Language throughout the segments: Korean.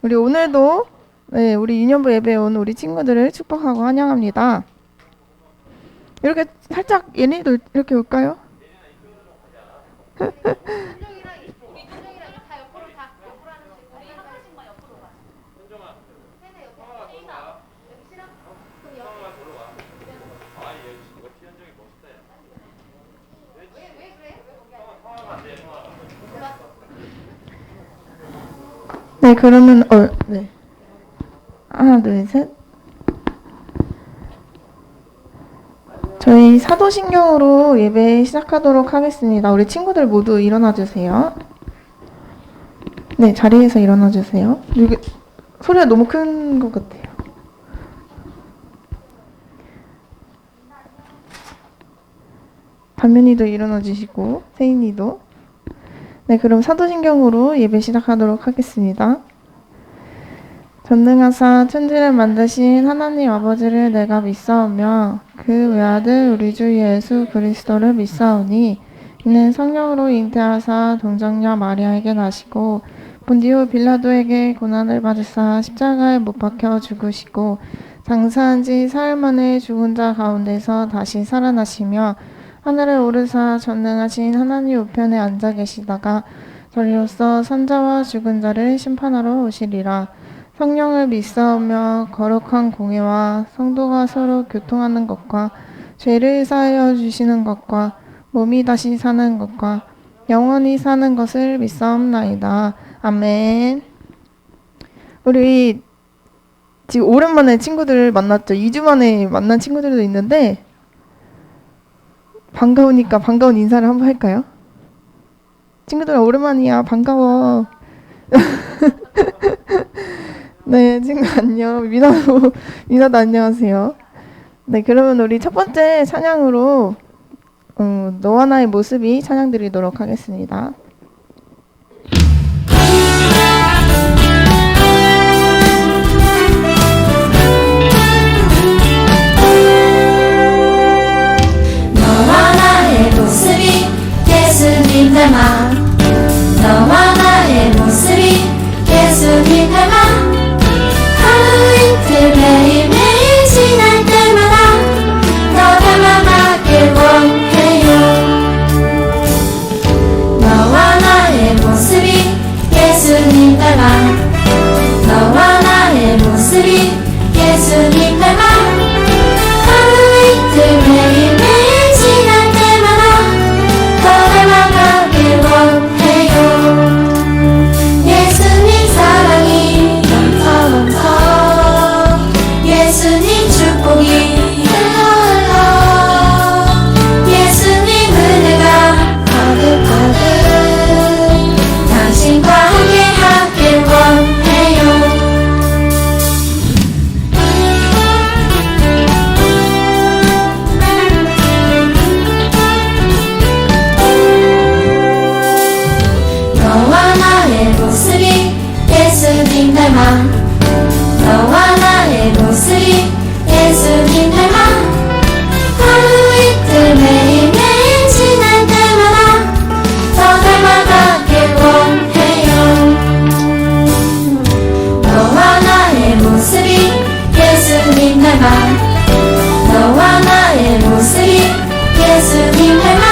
우리 오늘도 우리 유년부 예배에 온 우리 친구들을 축복하고 환영합니다. 이렇게 살짝 얘네도 이렇게 올까요? 네, 그러면 네. 하나, 둘, 셋. 저희 사도신경으로 예배 시작하도록 하겠습니다. 우리 친구들 모두 일어나 주세요. 네, 자리에서 일어나 주세요. 여기 소리가 너무 큰 것 같아요. 반면이도 일어나 주시고 세인이도. 네, 그럼 사도신경으로 예배 시작하도록 하겠습니다. 전능하사 천지를 만드신 하나님 아버지를 내가 믿사오며 그 외아들 우리 주 예수 그리스도를 믿사오니 이는 성령으로 잉태하사 동정녀 마리아에게 나시고 본디오 빌라도에게 고난을 받으사 십자가에 못 박혀 죽으시고 장사한 지 사흘 만에 죽은 자 가운데서 다시 살아나시며 하늘에 오르사 전능하신 하나님 우편에 앉아 계시다가 저리로서 산자와 죽은 자를 심판하러 오시리라. 성령을 믿사오며 거룩한 공회와 성도가 서로 교통하는 것과 죄를 사하여 주시는 것과 몸이 다시 사는 것과 영원히 사는 것을 믿사옵나이다. 아멘. 우리 지금 오랜만에 친구들 만났죠. 2주 만에 만난 친구들도 있는데 반가우니까 반가운 인사를 한번 할까요? 친구들 오랜만이야. 반가워. 네, 친구 안녕. 미나도 안녕하세요. 네, 그러면 우리 첫 번째 찬양으로 너와 나의 모습이 찬양 드리도록 하겠습니다. 너와 나의 모습이 예수님 닮아 너와 나의 모습이 예수님 닮아 하루 이틀 매일매일 지날 때마다 너 닮아가길 원해요. 너와 나의 모습이 예수님 닮아 너와 나의 모습이 예수님 닮아 하루 이틀 매일매일 지날 때마다 더 닮아가길 원해요. 예수님 사랑이 넘쳐 넘쳐 예수님 축복이 흘러 흘러 예수님 은혜가 가득가득 당신과 함께 하길 원해요. 너와 나의 모습이 예수님 닮아 너와 나의 모습이 예수님 닮아 하루 이틀 매일매일 지날 때마다 더 닮아가길 원해요. 너와 나의 모습이 예수님 닮아 너와 나의 모습이 예수님 닮아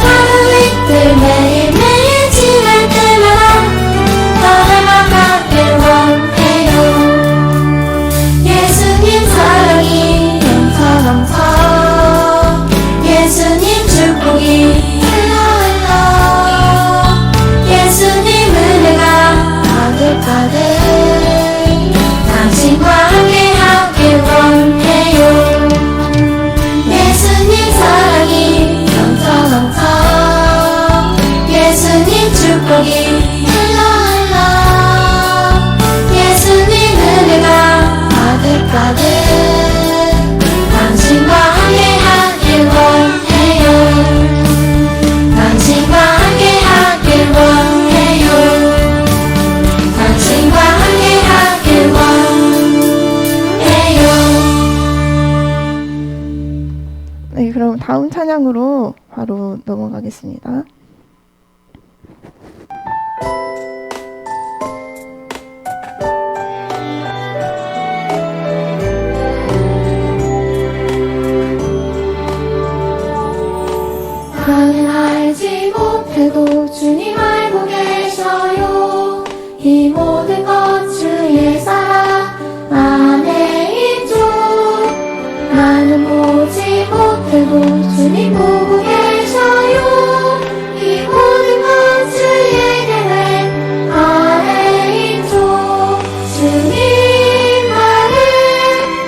하루 이틀 매일매일 지날 때마다 더 닮아가길 원해요. 예수님 사랑이 넘쳐 넘쳐 예수님 축복이 흘러 흘러 예수님 은혜가 가득가득 당신과 함께 하길 원해요. 예수님 사랑이 넘쳐 넘쳐 예수님 축복이 흘러 흘러 예수님 은혜가 가득가득 당신과 함께 하길 원해요. 당신과 함께 하길 원해요. 당신과 함께 하길 원해요. 네, 그럼 다음 찬양으로 바로 넘어가겠습니다. 이 모든 것 주의 사랑 안에 있죠. 나는 보지 못해도 주님 보고 계셔요. 이 모든 것 주의 계획 안에 있죠. 주님만을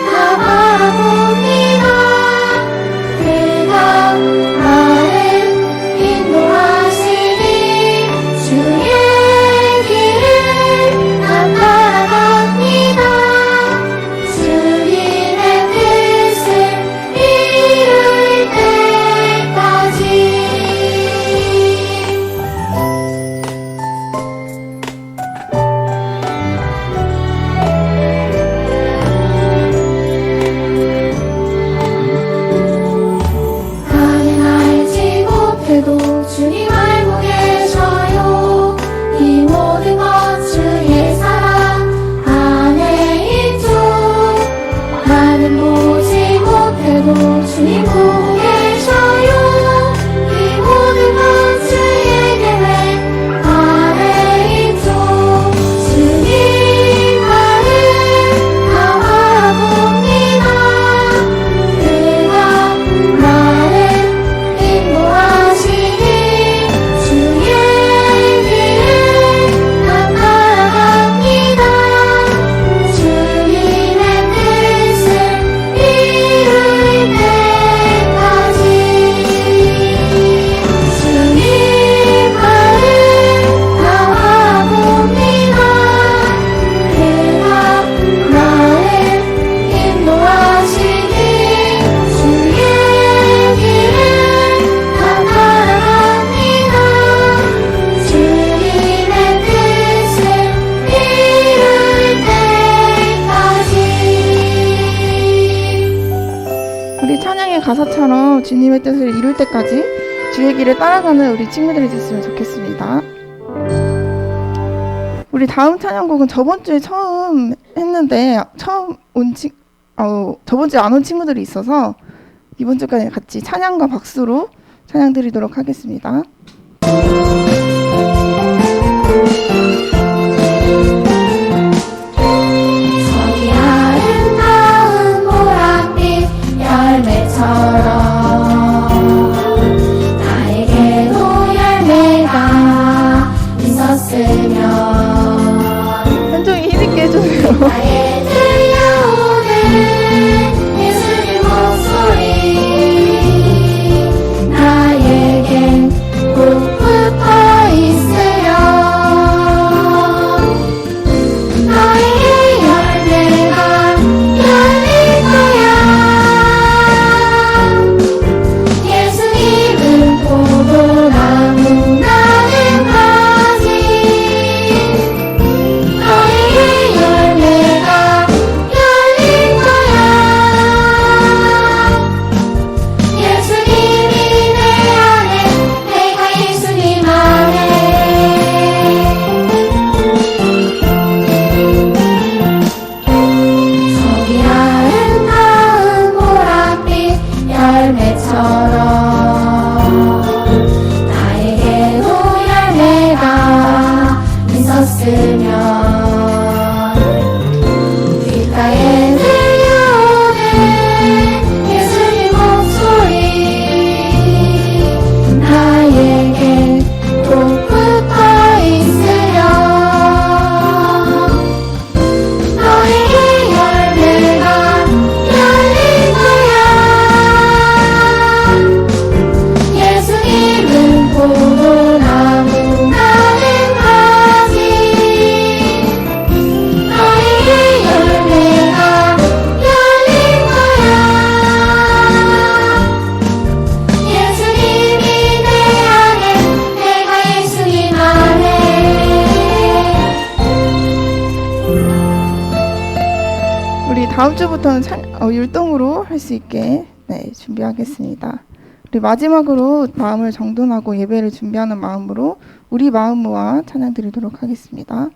다 바라봅니다. 그가 나를 인도하시니 주의 길을 난 따라갑니다. 주님의 뜻을 이룰 때까지. 나는 알지 못해도 주님 알고 계셔요. 이 모든 것 주의 사랑 안에 있죠. 나는 보지 못해도 주님 보고 계셔요. 이 모든 것 주의 계획 안에 있죠. 주님만을 다 바라봅니다. 그가 나를 인도하시니 주의 길을 난 따라갑니다. 주님의 뜻을 이룰 때까지. 주님만을 다 바라봅니다. 그가 나를 인도하시니 주의 길을 난 따라갑니다. 주님의 뜻을 이룰 때까지. 우리 찬양의 가사처럼 주님의 뜻을 이룰 때까지 주의 길을 따라가는 우리 친구들이 됐으면 좋겠습니다. 우리 다음 찬양곡은 저번 주에 처음 했는데 저번 주에 안 온 친구들이 있어서 이번 주까지 같이 찬양과 박수로 찬양 드리도록 하겠습니다. 저기 아름다운 보랏빛 열매처럼 나에게도 열매가 있었으면. 현종이 힘있게 해주세요. 나의 들려오는 예수님 목소리 나에겐 꼭 붙어 있으려. 나에게 열매가 열릴 거야. 예수님은 포도나무 나는 가지. 나에게 열매가 열릴 거야. 예수님이 내 안에 내가 예수님 안에. 저기 아름다운 보랏빛 열매처럼 나에게도 열매가 있었으면. 귓가에 들려오는 예수님 목소리 나에게 꼭 붙어 있으려. 너에게 열매가 열릴 거야. 예수님은 포도나무 나는 가지. 너에게 열매가 열릴 거야. 예수님이 내 안에 내가 예수님 안에. 우리 다음 주부터는 율동으로 할 수 있게 준비하겠습니다. 우리 마지막으로 마음을 정돈하고 예배를 준비하는 마음으로 우리 마음 모아 찬양 드리도록 하겠습니다.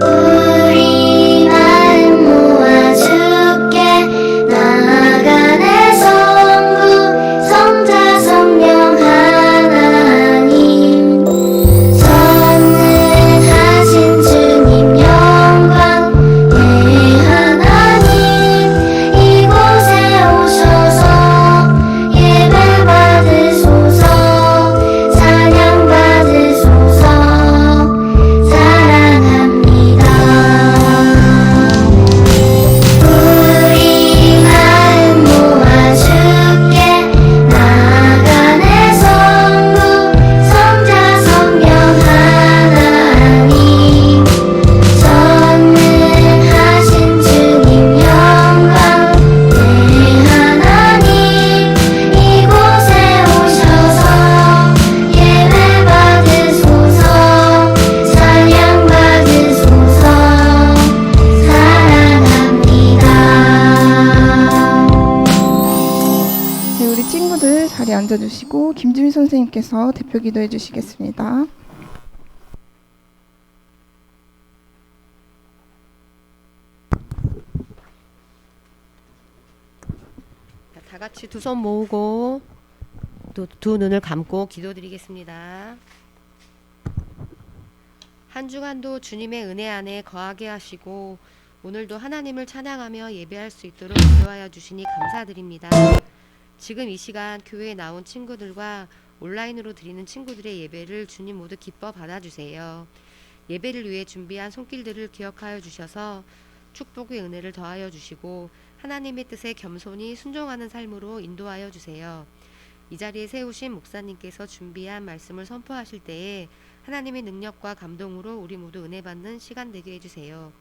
우리 마음 모아 앉아주시고 김지민 선생님께서 대표 기도해 주시겠습니다. 다 같이 두 손 모으고 또 두 눈을 감고 기도드리겠습니다. 한 주간도 주님의 은혜 안에 거하게 하시고 오늘도 하나님을 찬양하며 예배할 수 있도록 인도하여 주시니 감사드립니다. 지금 이 시간 교회에 나온 친구들과 온라인으로 드리는 친구들의 예배를 주님 모두 기뻐 받아주세요. 예배를 위해 준비한 손길들을 기억하여 주셔서 축복의 은혜를 더하여 주시고 하나님의 뜻에 겸손히 순종하는 삶으로 인도하여 주세요. 이 자리에 세우신 목사님께서 준비한 말씀을 선포하실 때에 하나님의 능력과 감동으로 우리 모두 은혜 받는 시간 되게 해주세요.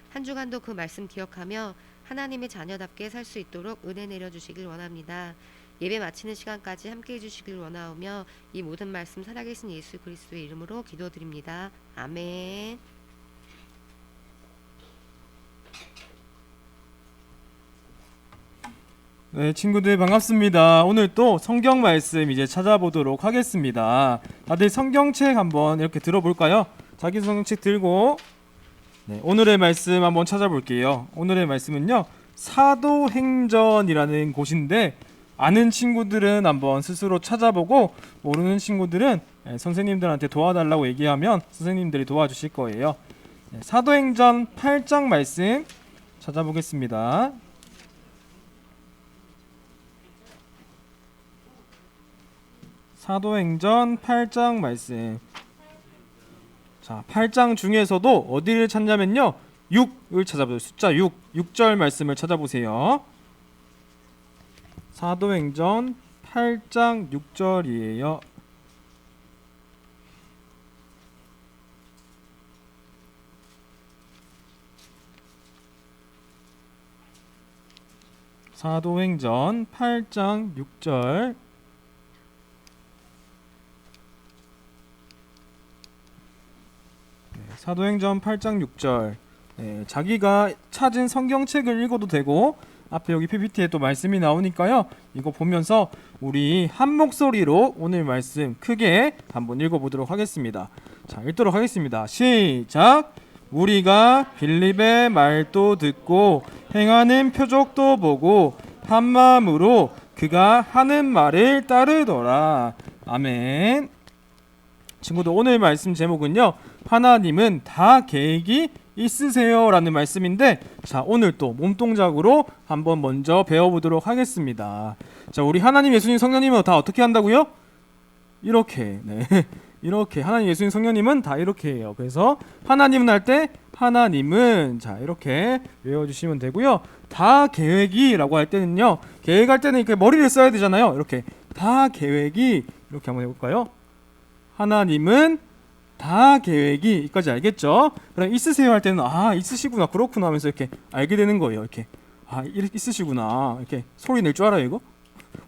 한 주간도 그 말씀 기억하며 하나님의 자녀답게 살 수 있도록 은혜 내려주시길 원합니다. 예배 마치는 시간까지 함께 해주시길 원하오며 이 모든 말씀 살아계신 예수 그리스도의 이름으로 기도드립니다. 아멘. 네, 친구들 반갑습니다. 오늘 또 성경 말씀 이제 찾아보도록 하겠습니다. 다들 성경책 한번 이렇게 들어볼까요? 자기 성경책 들고 네, 오늘의 말씀 한번 찾아볼게요. 오늘의 말씀은요, 사도행전이라는 곳인데 아는 친구들은 한번 스스로 찾아보고 모르는 친구들은 선생님들한테 도와달라고 얘기하면 선생님들이 도와주실 거예요. 네, 사도행전 8장 말씀 찾아보겠습니다. 사도행전 8장 말씀. 자, 8장 중에서도 어디를 찾냐면요, 6을 찾아보세요. 숫자 6, 6절 말씀을 찾아보세요. 사도행전 8장 6절이에요. 사도행전 8장 6절. 사도행전 8장 6절. 자기가 찾은 성경책을 읽어도 되고 앞에 여기 PPT에 또 말씀이 나오니까요, 이거 보면서 우리 한 목소리로 오늘 말씀 크게 한번 읽어보도록 하겠습니다. 자, 읽도록 하겠습니다. 시작. 우리가 빌립의 말도 듣고 행하는 표적도 보고 한 마음으로 그가 하는 말을 따르더라. 아멘. 친구들, 오늘 말씀 제목은요, 하나님은 다 계획이 있으세요 라는 말씀인데, 자, 오늘 또 몸동작으로 한번 먼저 배워보도록 하겠습니다. 자, 우리 하나님, 예수님, 성령님은 다 어떻게 한다고요? 이렇게. 네. 이렇게 하나님, 예수님, 성령님은 다 이렇게 해요. 그래서 하나님은 할 때 하나님은, 자, 이렇게 외워주시면 되고요. 다 계획이라고 할 때는요, 계획할 때는 이렇게 머리를 써야 되잖아요. 이렇게 다 계획이, 이렇게 한번 해볼까요? 하나님은 다 계획이, 이까지 알겠죠? 그럼 있으세요 할 때는 아, 있으시구나, 그렇구나 하면서 이렇게 알게 되는 거예요. 이렇게 아, 이렇게 있으시구나, 이렇게 소리 낼 줄 알아요 이거?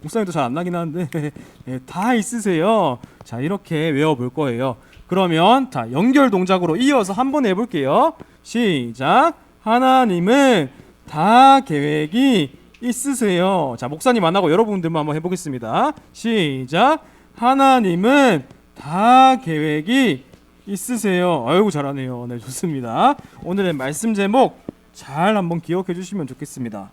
목사님도 잘 안 나긴 하는데 네, 다 있으세요. 자, 이렇게 외워볼 거예요. 그러면 자, 연결 동작으로 이어서 한번 해볼게요. 시작. 하나님은 다 계획이 있으세요. 자, 목사님 안 하고 여러분들만 한번 해보겠습니다. 시작. 하나님은 다 계획이 있으세요. 아이고, 잘하네요. 네, 좋습니다. 오늘의 말씀 제목 잘 한번 기억해 주시면 좋겠습니다.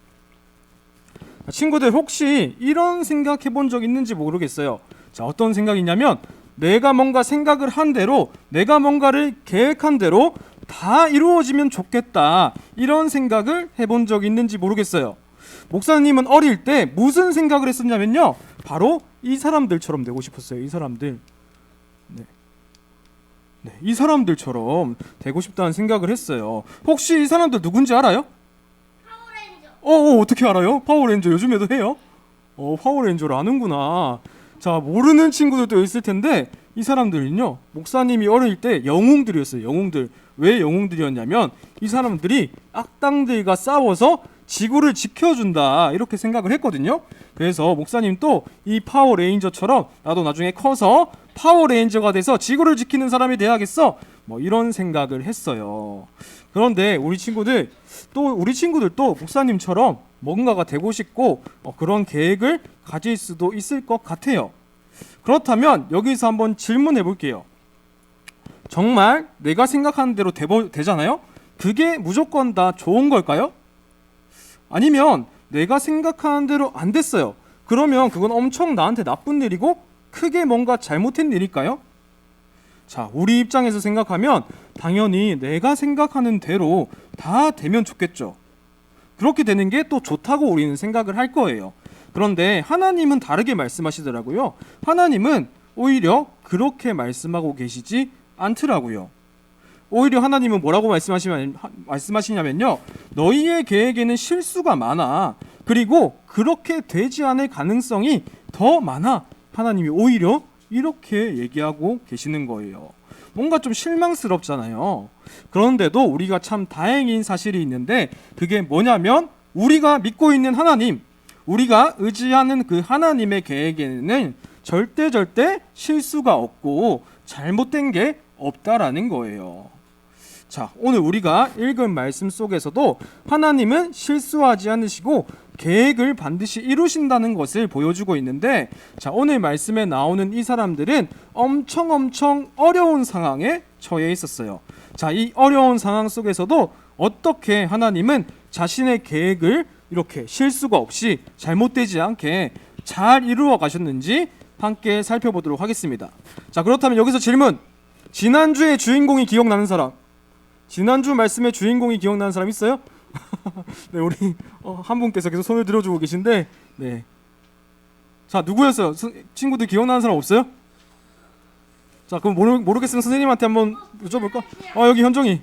친구들, 혹시 이런 생각 해본 적 있는지 모르겠어요. 자, 어떤 생각이냐면 내가 뭔가 생각을 한 대로, 내가 뭔가를 계획한 대로 다 이루어지면 좋겠다, 이런 생각을 해본 적 있는지 모르겠어요. 목사님은 어릴 때 무슨 생각을 했었냐면요, 바로 이 사람들처럼 되고 싶었어요. 이 사람들. 네, 이 사람들처럼 되고 싶다는 생각을 했어요. 혹시 이 사람들 누군지 알아요? 파워레인저. 어떻게 알아요? 파워레인저 요즘에도 해요? 파워레인저를 아는구나. 자, 모르는 친구들도 있을 텐데 이 사람들은요, 목사님이 어릴 때 영웅들이었어요. 영웅들. 왜 영웅들이었냐면 이 사람들이 악당들과 싸워서 지구를 지켜준다, 이렇게 생각을 했거든요. 그래서 목사님 또 이 파워레인저처럼 나도 나중에 커서 파워레인저가 돼서 지구를 지키는 사람이 돼야겠어, 뭐 이런 생각을 했어요. 그런데 우리 친구들도 목사님처럼 뭔가가 되고 싶고 그런 계획을 가질 수도 있을 것 같아요. 그렇다면 여기서 한번 질문해 볼게요. 정말 내가 생각하는 대로 되잖아요? 그게 무조건 다 좋은 걸까요? 아니면 내가 생각하는 대로 안 됐어요. 그러면 그건 엄청 나한테 나쁜 일이고 크게 뭔가 잘못된 일일까요? 자, 우리 입장에서 생각하면 당연히 내가 생각하는 대로 다 되면 좋겠죠. 그렇게 되는 게 또 좋다고 우리는 생각을 할 거예요. 그런데 하나님은 다르게 말씀하시더라고요. 하나님은 오히려 그렇게 말씀하고 계시지 않더라고요. 오히려 하나님은 뭐라고 말씀하시냐면요. 너희의 계획에는 실수가 많아. 그리고 그렇게 되지 않을 가능성이 더 많아. 하나님이 오히려 이렇게 얘기하고 계시는 거예요. 뭔가 좀 실망스럽잖아요. 그런데도 우리가 참 다행인 사실이 있는데 그게 뭐냐면 우리가 믿고 있는 하나님, 우리가 의지하는 그 하나님의 계획에는 절대 실수가 없고 잘못된 게 없다라는 거예요. 자, 오늘 우리가 읽은 말씀 속에서도 하나님은 실수하지 않으시고 계획을 반드시 이루신다는 것을 보여주고 있는데, 자, 오늘 말씀에 나오는 이 사람들은 엄청 어려운 상황에 처해 있었어요. 자, 이 어려운 상황 속에서도 어떻게 하나님은 자신의 계획을 이렇게 실수가 없이 잘못되지 않게 잘 이루어 가셨는지 함께 살펴보도록 하겠습니다. 자, 그렇다면 여기서 질문. 지난주의 주인공이 기억나는 사람, 지난주 말씀의 주인공이 기억나는 사람 있어요? 네, 우리 한 분께서 계속 손을 들어주고 계신데, 네. 자, 누구였어요? 친구들 기억나는 사람 없어요? 자, 그럼 모르겠으면 선생님한테 한번 여쭤볼까? 여기 현정이.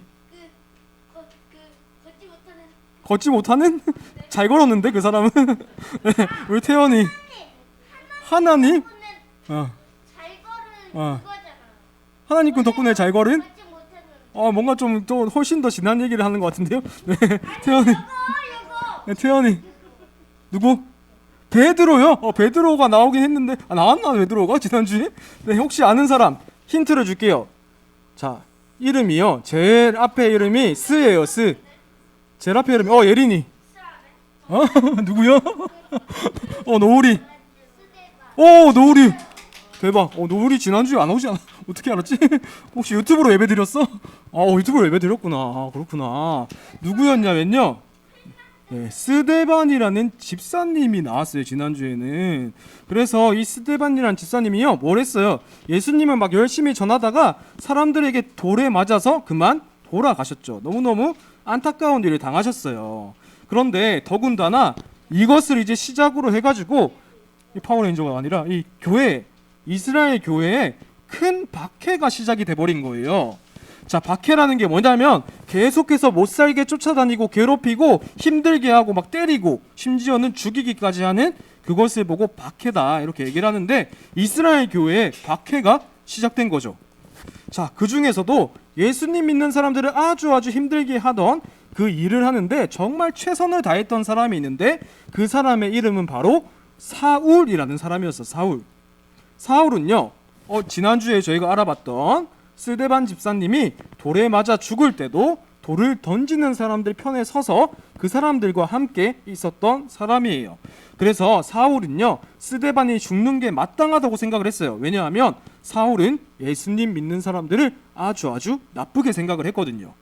걷지 못하는? 잘 걸었는데 그 사람은. 네, 우리 태연이. 하나님? 잘 걸은 그거잖아. 하나님 덕분에 잘 걸은? 걷지 못하는. 뭔가 좀 훨씬 더 지난 얘기를 하는 것 같은데요? 네, 태연이. 네, 태연이. 누구? 베드로요? 베드로가 나오긴 했는데, 나왔나 베드로가 지난주에? 네, 혹시 아는 사람 힌트를 줄게요. 자, 이름이요. 제일 앞에 이름이 스예요. 스. 제일 앞에 이름이 예린이. 누구요? 노을이. 노을이. 대박. 노을이 지난주에 안 오지 않아? 어떻게 알았지? 혹시 유튜브로 예배 드렸어? 유튜브로 예배 드렸구나. 그렇구나. 누구였냐면요. 네, 스데반이라는 집사님이 나왔어요, 지난주에는. 그래서 이 스데반이라는 집사님이요, 뭘 했어요? 예수님을 막 열심히 전하다가 사람들에게 돌에 맞아서 그만 돌아가셨죠. 너무너무 안타까운 일을 당하셨어요. 그런데 더군다나 이것을 이제 시작으로 해가지고 이 파워레인저가 아니라 이 교회, 이스라엘 교회에 큰 박해가 시작이 돼버린 거예요. 자, 박해라는 게 뭐냐면 계속해서 못살게 쫓아다니고 괴롭히고 힘들게 하고 막 때리고 심지어는 죽이기까지 하는 그것을 보고 박해다 이렇게 얘기를 하는데, 이스라엘 교회에 박해가 시작된 거죠. 자, 그 중에서도 예수님 믿는 사람들을 아주 힘들게 하던 그 일을 하는데 정말 최선을 다했던 사람이 있는데, 그 사람의 이름은 바로 사울이라는 사람이었어. 사울은요, 지난주에 저희가 알아봤던 스데반 집사님이 돌에 맞아 죽을 때도 돌을 던지는 사람들 편에 서서 그 사람들과 함께 있었던 사람이에요. 그래서 사울은요, 스데반이 죽는 게 마땅하다고 생각을 했어요. 왜냐하면 사울은 예수님 믿는 사람들을 아주 나쁘게 생각을 했거든요.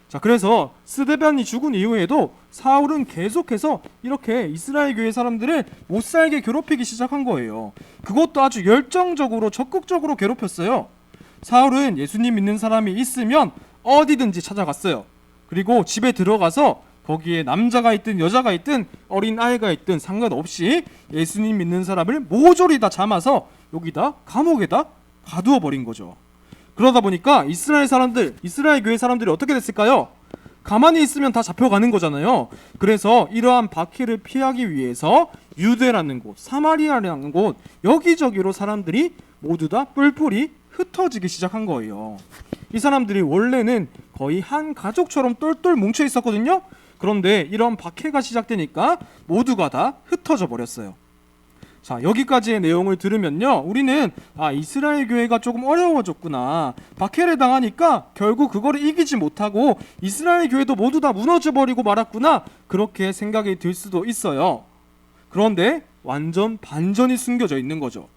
자, 그래서 스데반이 죽은 이후에도 사울은 계속해서 이렇게 이스라엘 교회 사람들을 못살게 괴롭히기 시작한 거예요. 그것도 아주 열정적으로 적극적으로 괴롭혔어요. 사울은 예수님 믿는 사람이 있으면 어디든지 찾아갔어요. 그리고 집에 들어가서 거기에 남자가 있든 여자가 있든 어린 아이가 있든 상관없이 예수님 믿는 사람을 모조리 다 잡아서 여기다 감옥에다 가두어 버린 거죠. 그러다 보니까 이스라엘 교회 사람들이 어떻게 됐을까요? 가만히 있으면 다 잡혀가는 거잖아요. 그래서 이러한 박해를 피하기 위해서 유대라는 곳, 사마리아라는 곳, 여기저기로 사람들이 모두 다 뿔뿔이 흩어지기 시작한 거예요. 이 사람들이 원래는 거의 한 가족처럼 똘똘 뭉쳐 있었거든요. 그런데 이런 박해가 시작되니까 모두가 다 흩어져 버렸어요. 자, 여기까지의 내용을 들으면요, 우리는 이스라엘 교회가 조금 어려워졌구나, 박해를 당하니까 결국 그거를 이기지 못하고 이스라엘 교회도 모두 다 무너져 버리고 말았구나, 그렇게 생각이 들 수도 있어요. 그런데 완전 반전이 숨겨져 있는 거죠.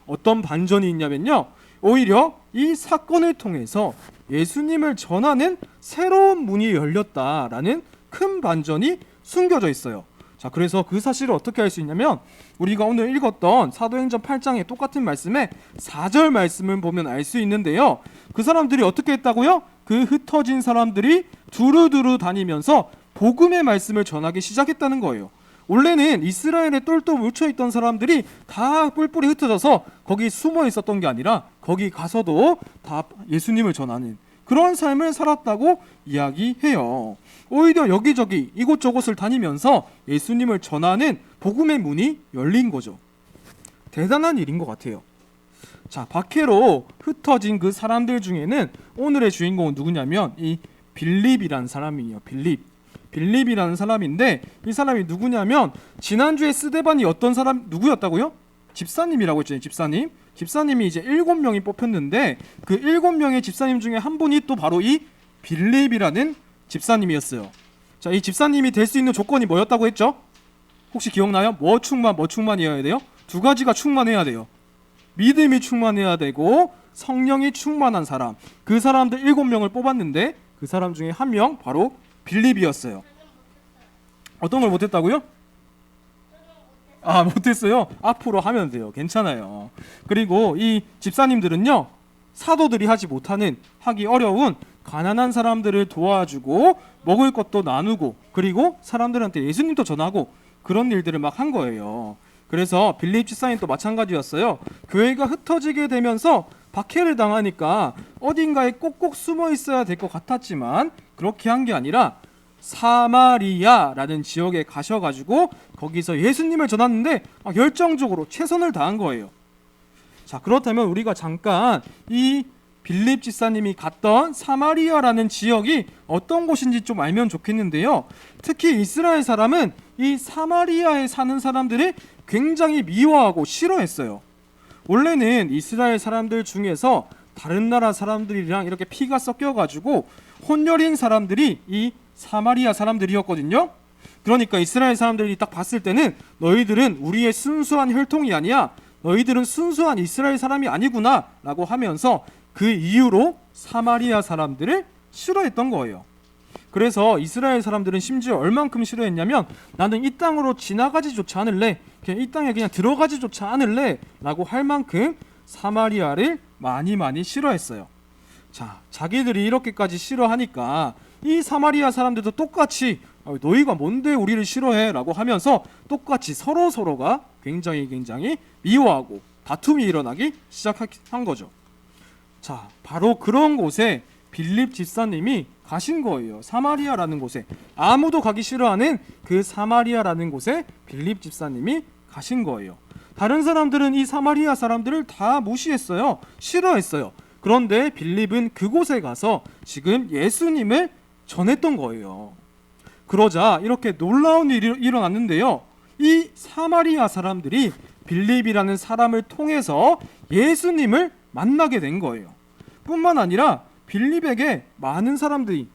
어떤 반전이 있냐면요. 오히려 이 사건을 통해서 예수님을 전하는 새로운 문이 열렸다라는 큰 반전이 숨겨져 있어요. 자, 그래서 그 사실을 어떻게 알 수 있냐면 우리가 오늘 읽었던 사도행전 8장의 똑같은 말씀에 4절 말씀을 보면 알 수 있는데요. 그 사람들이 어떻게 했다고요? 그 흩어진 사람들이 두루두루 다니면서 복음의 말씀을 전하기 시작했다는 거예요. 원래는 이스라엘에 똘똘 뭉쳐있던 사람들이 다 뿔뿔이 흩어져서 거기 숨어 있었던 게 아니라 거기 가서도 다 예수님을 전하는 그런 삶을 살았다고 이야기해요. 오히려 여기저기 이곳저곳을 다니면서 예수님을 전하는 복음의 문이 열린 거죠. 대단한 일인 것 같아요. 자, 박해로 흩어진 그 사람들 중에는 오늘의 주인공은 누구냐면 이 빌립이라는 사람이에요. 빌립이라는 사람인데 이 사람이 누구냐면 지난주에 스데반이 어떤 사람 누구였다고요? 집사님이라고 했잖아요. 집사님이 이제 7명이 뽑혔는데 그 7명의 집사님 중에 한 분이 또 바로 이 빌립이라는 집사님이었어요. 자, 이 집사님이 될 수 있는 조건이 뭐였다고 했죠? 혹시 기억나요? 뭐 충만이어야 돼요? 두 가지가 충만해야 돼요. 믿음이 충만해야 되고 성령이 충만한 사람. 그 사람들 7명을 뽑았는데 그 사람 중에 한 명 바로 빌립이었어요. 어떤 걸 못했다고요? 못했어요? 앞으로 하면 돼요. 괜찮아요. 그리고 이 집사님들은요, 사도들이 하지 못하는, 하기 어려운 가난한 사람들을 도와주고 먹을 것도 나누고 그리고 사람들한테 예수님도 전하고 그런 일들을 막 한 거예요. 그래서 빌립 집사님도 마찬가지였어요. 교회가 흩어지게 되면서 박해를 당하니까 어딘가에 꼭꼭 숨어 있어야 될 것 같았지만 그렇게 한 게 아니라 사마리아라는 지역에 가셔가지고 거기서 예수님을 전하는데 열정적으로 최선을 다한 거예요. 자, 그렇다면 우리가 잠깐 이 빌립 집사님이 갔던 사마리아라는 지역이 어떤 곳인지 좀 알면 좋겠는데요. 특히 이스라엘 사람은 이 사마리아에 사는 사람들을 굉장히 미워하고 싫어했어요. 원래는 이스라엘 사람들 중에서 다른 나라 사람들이랑 이렇게 피가 섞여가지고 혼혈인 사람들이 이 사마리아 사람들이었거든요. 그러니까 이스라엘 사람들이 딱 봤을 때는 너희들은 우리의 순수한 혈통이 아니야. 너희들은 순수한 이스라엘 사람이 아니구나 라고 하면서 그 이유로 사마리아 사람들을 싫어했던 거예요. 그래서 이스라엘 사람들은 심지어 얼만큼 싫어했냐면 나는 이 땅으로 지나가지조차 않을래, 그냥 이 땅에 그냥 들어가지조차 않을래 라고 할 만큼 사마리아를 많이 싫어했어요. 자, 자기들이 이렇게까지 싫어하니까 이 사마리아 사람들도 똑같이 너희가 뭔데 우리를 싫어해 라고 하면서 똑같이 서로가 굉장히 미워하고 다툼이 일어나기 시작한 거죠. 자, 바로 그런 곳에 빌립 집사님이 가신 거예요. 사마리아라는 곳에, 아무도 가기 싫어하는 그 사마리아라는 곳에 빌립 집사님이 가신 거예요. 다른 사람들은 이 사마리아 사람들을 다 무시했어요. 싫어했어요. 그런데 빌립은 그곳에 가서 지금 예수님을 전했던 거예요. 그러자 이렇게 놀라운 일이 일어났는데요. 이 사마리아 사람들이 빌립이라는 사람을 통해서 예수님을 만나게 된 거예요. 뿐만 아니라 빌립에게 많은 사람들이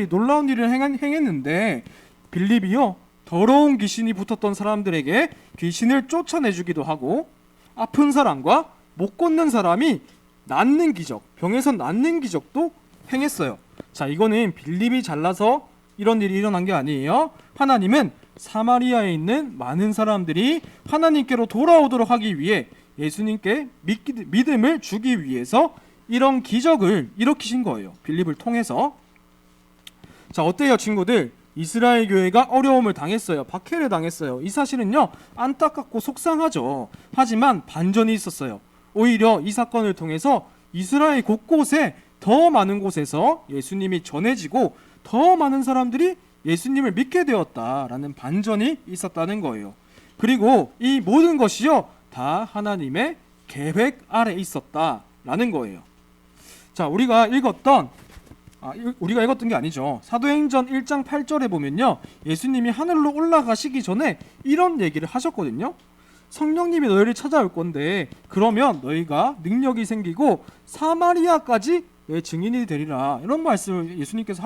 놀라운 일을 행했는데 빌립이요, 더러운 귀신이 붙었던 사람들에게 귀신을 쫓아내주기도 하고 아픈 사람과 못 걷는 사람이 낫는 기적, 병에서 낫는 기적도 행했어요. 자, 이거는 빌립이 잘나서 이런 일이 일어난 게 아니에요. 하나님은 사마리아에 있는 많은 사람들이 하나님께로 돌아오도록 하기 위해 예수님께 믿음을 주기 위해서 이런 기적을 일으키신 거예요. 빌립을 통해서. 자, 어때요 친구들? 이스라엘 교회가 어려움을 당했어요. 박해를 당했어요. 이 사실은요, 안타깝고 속상하죠. 하지만 반전이 있었어요. 오히려 이 사건을 통해서 이스라엘 곳곳에 더 많은 곳에서 예수님이 전해지고 더 많은 사람들이 예수님을 믿게 되었다라는 반전이 있었다는 거예요. 그리고 이 모든 것이요, 다 하나님의 계획 아래 있었다라는 거예요. 자, 우리가 읽었던 게 아니죠. 사도행전 1장 8절에 보면요, 예수님이 하늘로 올라가시기 전에 이런 얘기를 하셨거든요. 성령님이 너희를 찾아올 건데 그러면 너희가 능력이 생기고 사마리아까지 내 증인이 되리라, 이런 말씀을 예수님께서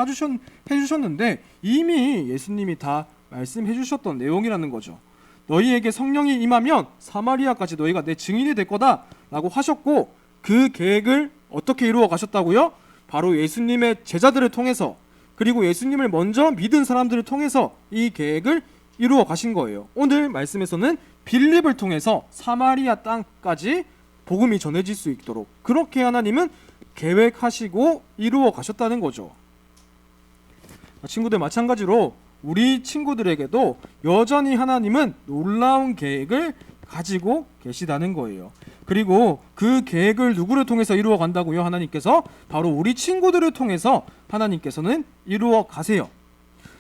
해주셨는데 이미 예수님이 다 말씀해 주셨던 내용이라는 거죠. 너희에게 성령이 임하면 사마리아까지 너희가 내 증인이 될 거다 라고 하셨고, 그 계획을 어떻게 이루어 가셨다고요? 바로 예수님의 제자들을 통해서, 그리고 예수님을 먼저 믿은 사람들을 통해서 이 계획을 이루어 가신 거예요. 오늘 말씀에서는 빌립을 통해서 사마리아 땅까지 복음이 전해질 수 있도록 그렇게 하나님은 계획하시고 이루어 가셨다는 거죠. 친구들, 마찬가지로 우리 친구들에게도 여전히 하나님은 놀라운 계획을 가지고 계시다는 거예요. 그리고 그 계획을 누구를 통해서 이루어 간다고요? 하나님께서 바로 우리 친구들을 통해서 하나님께서는 이루어 가세요.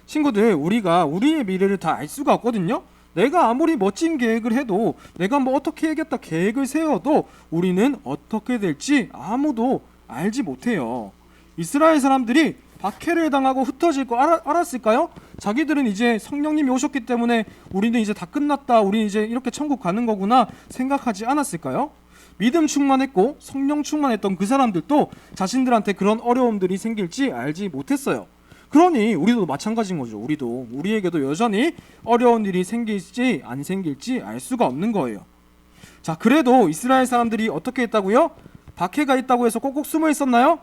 친구들, 우리가 우리의 미래를 다 알 수가 없거든요. 내가 아무리 멋진 계획을 해도, 내가 뭐 어떻게 해야겠다 계획을 세워도 우리는 어떻게 될지 아무도 알지 못해요. 이스라엘 사람들이 박해를 당하고 흩어질 거 알았을까요? 자기들은 이제 성령님이 오셨기 때문에 우리는 이제 다 끝났다, 우리 이제 이렇게 천국 가는 거구나 생각하지 않았을까요? 믿음 충만했고 성령 충만했던 그 사람들도 자신들한테 그런 어려움들이 생길지 알지 못했어요. 그러니 우리도 마찬가지인 거죠. 우리에게도 여전히 어려운 일이 생길지 안 생길지 알 수가 없는 거예요. 자, 그래도 이스라엘 사람들이 어떻게 했다고요? 박해가 있다고 해서 꼭꼭 숨어 있었나요?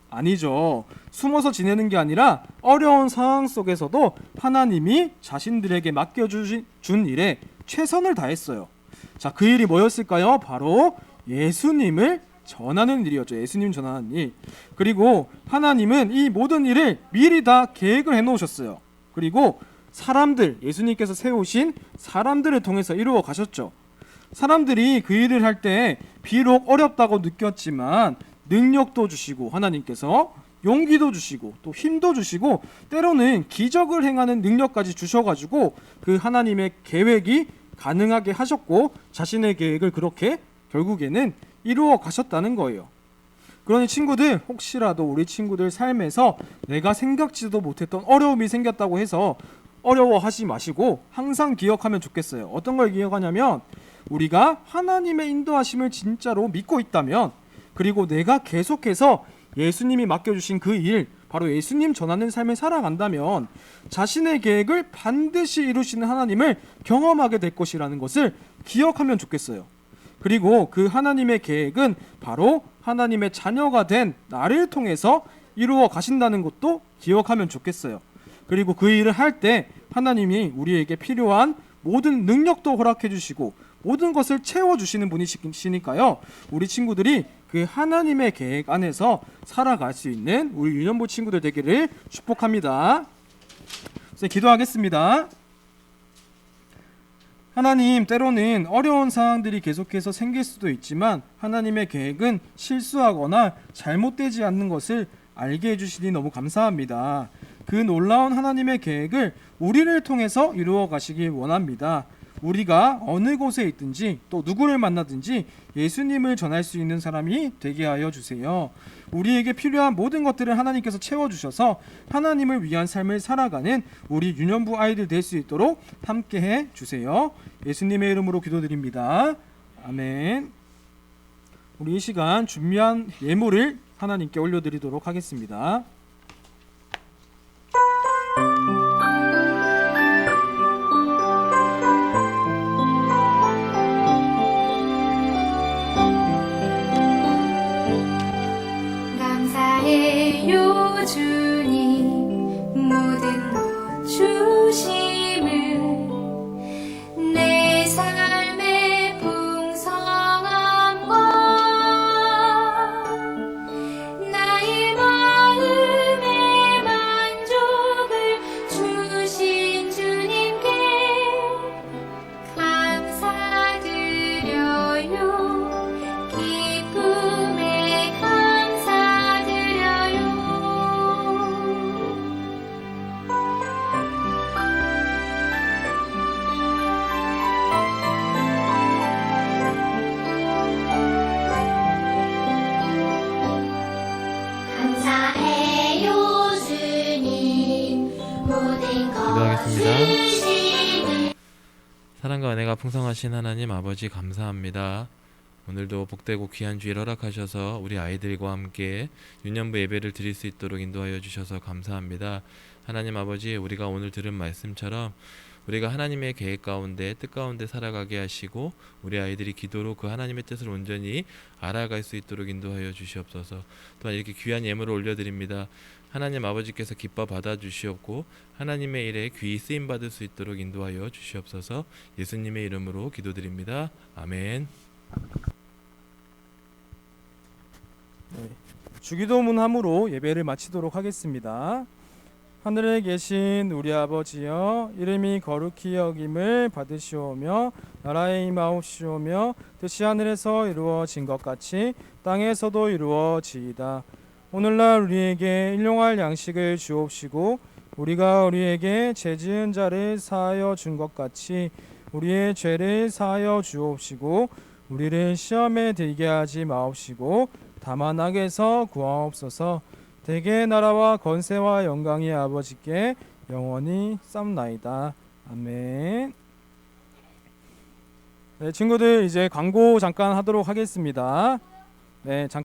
아니죠. 숨어서 지내는 게 아니라 어려운 상황 속에서도 하나님이 자신들에게 맡겨준 일에 최선을 다했어요. 자, 그 일이 뭐였을까요? 바로 예수님을 전하는 일이었죠. 예수님 전하는 일. 그리고 하나님은 이 모든 일을 미리 다 계획을 해놓으셨어요. 그리고 사람들, 예수님께서 세우신 사람들을 통해서 이루어 가셨죠. 사람들이 그 일을 할 때 비록 어렵다고 느꼈지만 능력도 주시고, 하나님께서 용기도 주시고 또 힘도 주시고 때로는 기적을 행하는 능력까지 주셔가지고 그 하나님의 계획이 가능하게 하셨고, 자신의 계획을 그렇게 결국에는 이루어 가셨다는 거예요. 그러니 친구들, 혹시라도 우리 친구들 삶에서 내가 생각지도 못했던 어려움이 생겼다고 해서 어려워하지 마시고 항상 기억하면 좋겠어요. 어떤 걸 기억하냐면, 우리가 하나님의 인도하심을 진짜로 믿고 있다면, 그리고 내가 계속해서 예수님이 맡겨주신 그 일, 바로 예수님 전하는 삶을 살아간다면 자신의 계획을 반드시 이루시는 하나님을 경험하게 될 것이라는 것을 기억하면 좋겠어요. 그리고 그 하나님의 계획은 바로 하나님의 자녀가 된 나를 통해서 이루어 가신다는 것도 기억하면 좋겠어요. 그리고 그 일을 할 때 하나님이 우리에게 필요한 모든 능력도 허락해 주시고 모든 것을 채워주시는 분이시니까요. 우리 친구들이 그 하나님의 계획 안에서 살아갈 수 있는 우리 유년부 친구들 되기를 축복합니다. 그래서 기도하겠습니다. 하나님, 때로는 어려운 상황들이 계속해서 생길 수도 있지만 하나님의 계획은 실수하거나 잘못되지 않는 것을 알게 해주시니 너무 감사합니다. 그 놀라운 하나님의 계획을 우리를 통해서 이루어 가시길 원합니다. 우리가 어느 곳에 있든지 또 누구를 만나든지 예수님을 전할 수 있는 사람이 되게 하여 주세요. 우리에게 필요한 모든 것들을 하나님께서 채워주셔서 하나님을 위한 삶을 살아가는 우리 유년부 아이들 될 수 있도록 함께해 주세요. 예수님의 이름으로 기도드립니다. 아멘. 우리 이 시간 준비한 예물을 하나님께 올려드리도록 하겠습니다. 감사해요 주님 모든 것 주심을 내 삶의 풍성함과 나의 마음의 만족을 주신 주님께 감사드려요. 기쁨에 감사드려요. 감사해요 주님 모든 것 기도하겠습니다. 주심을 사랑과 은혜가 풍성하신 하나님 아버지 감사합니다. 오늘도 복되고 귀한 주일 허락하셔서 우리 아이들과 함께 유년부 예배를 드릴 수 있도록 인도하여 주셔서 감사합니다. 하나님 아버지, 우리가 오늘 들은 말씀처럼 우리가 하나님의 계획 가운데 뜻 가운데 살아가게 하시고 우리 아이들이 기도로 그 하나님의 뜻을 온전히 알아갈 수 있도록 인도하여 주시옵소서. 또한 이렇게 귀한 예물을 올려드립니다. 하나님 아버지께서 기뻐 받아주시옵고 하나님의 일에 귀히 쓰임받을 수 있도록 인도하여 주시옵소서. 예수님의 이름으로 기도드립니다. 아멘. 주기도문함으로 예배를 마치도록 하겠습니다. 하늘에 계신 우리 아버지여, 이름이 거룩히 여김을 받으시오며 나라의 임하옵시오며 뜻이 하늘에서 이루어진 것 같이 땅에서도 이루어지이다. 오늘날 우리에게 일용할 양식을 주옵시고 우리가 우리에게 죄 지은 자를 사하여 준 것 같이 우리의 죄를 사하여 주옵시고 우리를 시험에 들게 하지 마옵시고 다만 악에서 구하옵소서. 대개 나라와 권세와 영광이 아버지께 영원히 쌉나이다. 아멘. 네, 친구들 이제 광고 잠깐 하도록 하겠습니다. 네, 잠깐